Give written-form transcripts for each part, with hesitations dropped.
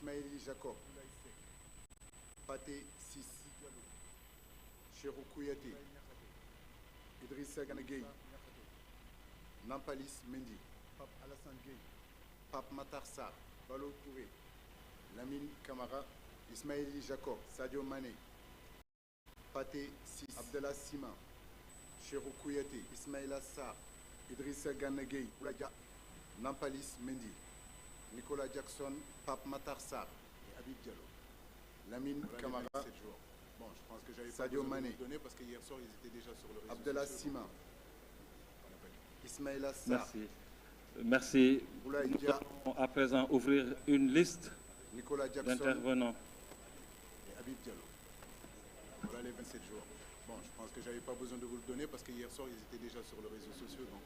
Ismaïli Jacob, Pathé Sis, Cheikhou Kouyaté, Idrissa Gana Gueye, Nampalis Mendy, Pape Alassane Gueye, Pape Matar Sarr, Balo Touré, Lamine Camara, Ismaïli Jacob, Sadio Mané, Pathé Sis, Abdallah Sima, Cheikhou Kouyaté, Ismaïla Sarr, Idrissa Gana Gueye, Nampalis Mendy, Nicolas Jackson, Pape Matar Sarr et Habib Diallo. Lamine Camara, bon, je pense que j'avais Sadio Mané, parce que hier soir ils étaient déjà sur le réseau. Abdallah Sima, Ismaïla Sarr. Merci. Nous allons à présent ouvrir une liste d'intervenants. Et Habib Diallo. Voilà les 27 jours. Bon, je pense que j'avais pas besoin de vous le donner parce que hier soir ils étaient déjà sur les réseaux sociaux. Donc,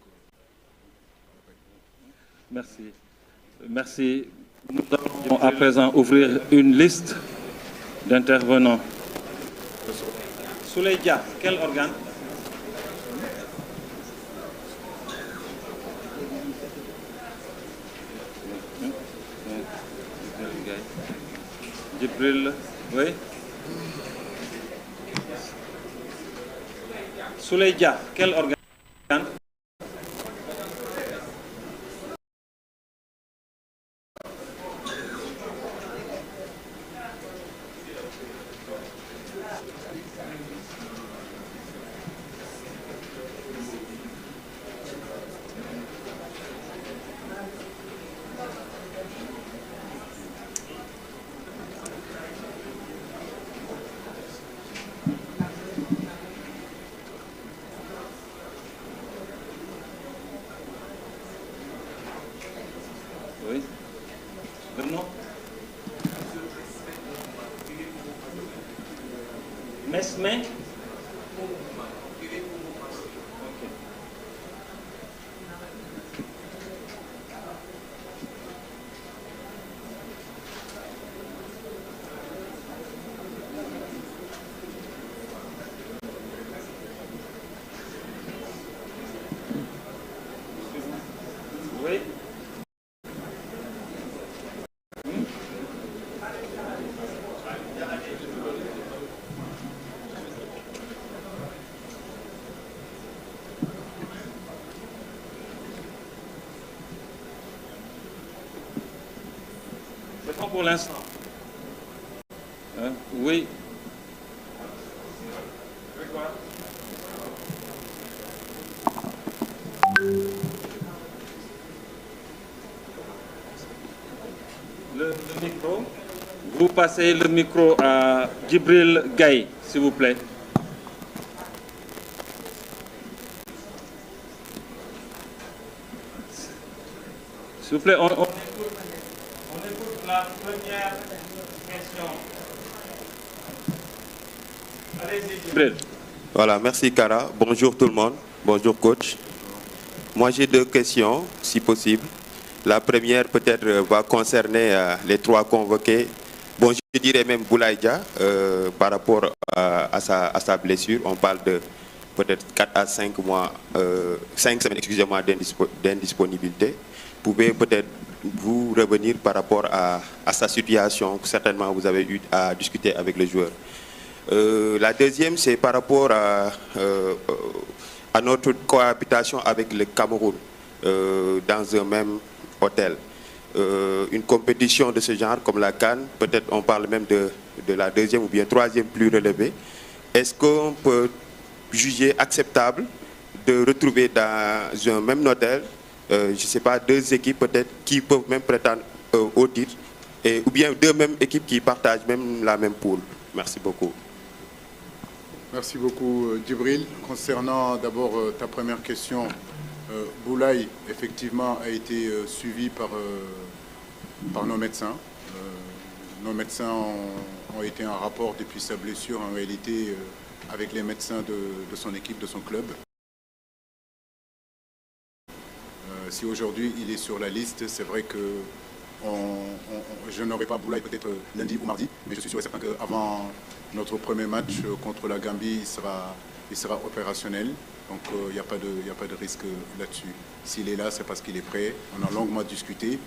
merci. Merci. Nous allons à présent ouvrir une liste d'intervenants. Souley Dia, quel organe? Djibril, oui. Souley Dia, quel organe? Oui. Bruno. Mesme. Oui. C'est bon pour l'instant. Oui. Le micro. Vous passez le micro à Djibril Gaye, s'il vous plaît. S'il vous plaît, on écoute la première question. Allez-y, Djibril. Voilà, merci Kara. Bonjour tout le monde. Bonjour coach. Moi j'ai deux questions, si possible. La première peut-être va concerner les trois convoqués. Bon, je dirais même Boulaye Dia, par rapport à sa blessure. On parle de peut-être 4 à 5 mois, 5 semaines, excusez-moi, d'indisponibilité. Pouvez peut-être vous revenir par rapport à sa situation, que certainement vous avez eu à discuter avec le joueur. La deuxième, c'est par rapport à notre cohabitation avec le Cameroun dans un même hôtel. Une compétition de ce genre comme la CAN, peut-être on parle même de la deuxième ou bien troisième plus relevée. Est-ce qu'on peut juger acceptable de retrouver dans un même hôtel, je ne sais pas, deux équipes peut-être qui peuvent même prétendre au titre, ou bien deux mêmes équipes qui partagent même la même poule? Merci beaucoup. merci beaucoup Djibril. Concernant d'abord ta première question, Boulaye effectivement a été suivi par nos médecins. Nos médecins ont été en rapport depuis sa blessure en réalité avec les médecins de son équipe, de son club. Si aujourd'hui il est sur la liste, c'est vrai que je n'aurai pas Boulaye peut-être lundi ou mardi, mais je suis sûr et certain qu'avant notre premier match contre la Gambie, il sera opérationnel. Donc il n'y a pas de risque là-dessus. S'il est là, c'est parce qu'il est prêt. On a longuement discuté.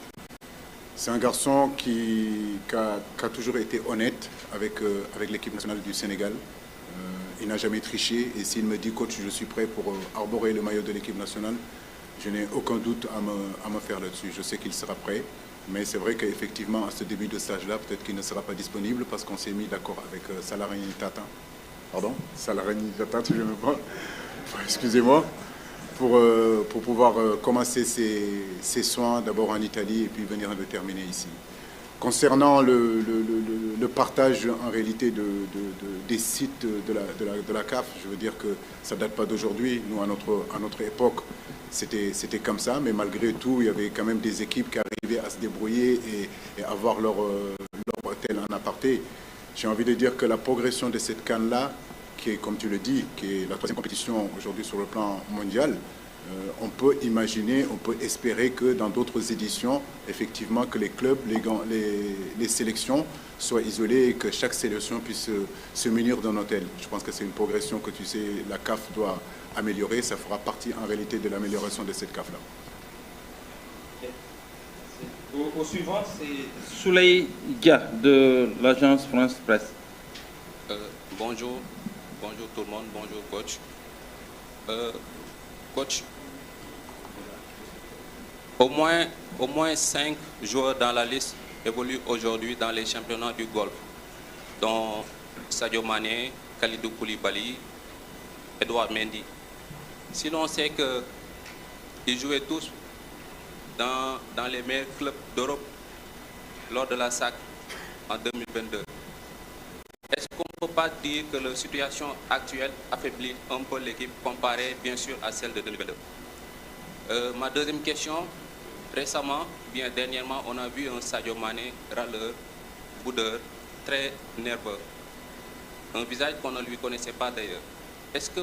C'est un garçon qui a toujours été honnête avec l'équipe nationale du Sénégal. Il n'a jamais triché et s'il me dit coach je suis prêt pour arborer le maillot de l'équipe nationale, je n'ai aucun doute à me faire là-dessus. Je sais qu'il sera prêt, mais c'est vrai qu'effectivement à ce début de stage-là, peut-être qu'il ne sera pas disponible parce qu'on s'est mis d'accord avec Salarani Tata. Pardon, Salarani Tata, si je me trompe. Excusez-moi. Pour pouvoir commencer ses soins d'abord en Italie et puis venir le terminer ici. Concernant le partage en réalité des sites de la CAF, je veux dire que ça ne date pas d'aujourd'hui. Nous, à notre époque, c'était comme ça, mais malgré tout, il y avait quand même des équipes qui arrivaient à se débrouiller et avoir leur hôtel en aparté. J'ai envie de dire que la progression de cette CAN-là, qui est, comme tu le dis, qui est la troisième compétition aujourd'hui sur le plan mondial, on peut imaginer, on peut espérer que dans d'autres éditions, effectivement, que les clubs, les sélections soient isolées et que chaque sélection puisse se munir d'un hôtel. Je pense que c'est une progression que, tu sais, la CAF doit améliorer. Ça fera partie en réalité de l'amélioration de cette CAF-là. Au suivant, c'est Souley Dia de l'agence France Presse. Bonjour tout le monde, bonjour coach. Coach, au moins 5 joueurs dans la liste évoluent aujourd'hui dans les championnats du golf, dont Sadio Mané, Kalidou Koulibaly, Edouard Mendy. Si l'on sait qu'ils jouaient tous dans les meilleurs clubs d'Europe lors de la SAC en 2022, est-ce qu'on ne peut pas dire que la situation actuelle affaiblit un peu l'équipe comparée bien sûr à celle de 2022? Ma deuxième question, récemment, bien dernièrement, on a vu un Sadio Mané râleur, boudeur, très nerveux. Un visage qu'on ne lui connaissait pas d'ailleurs. Est-ce que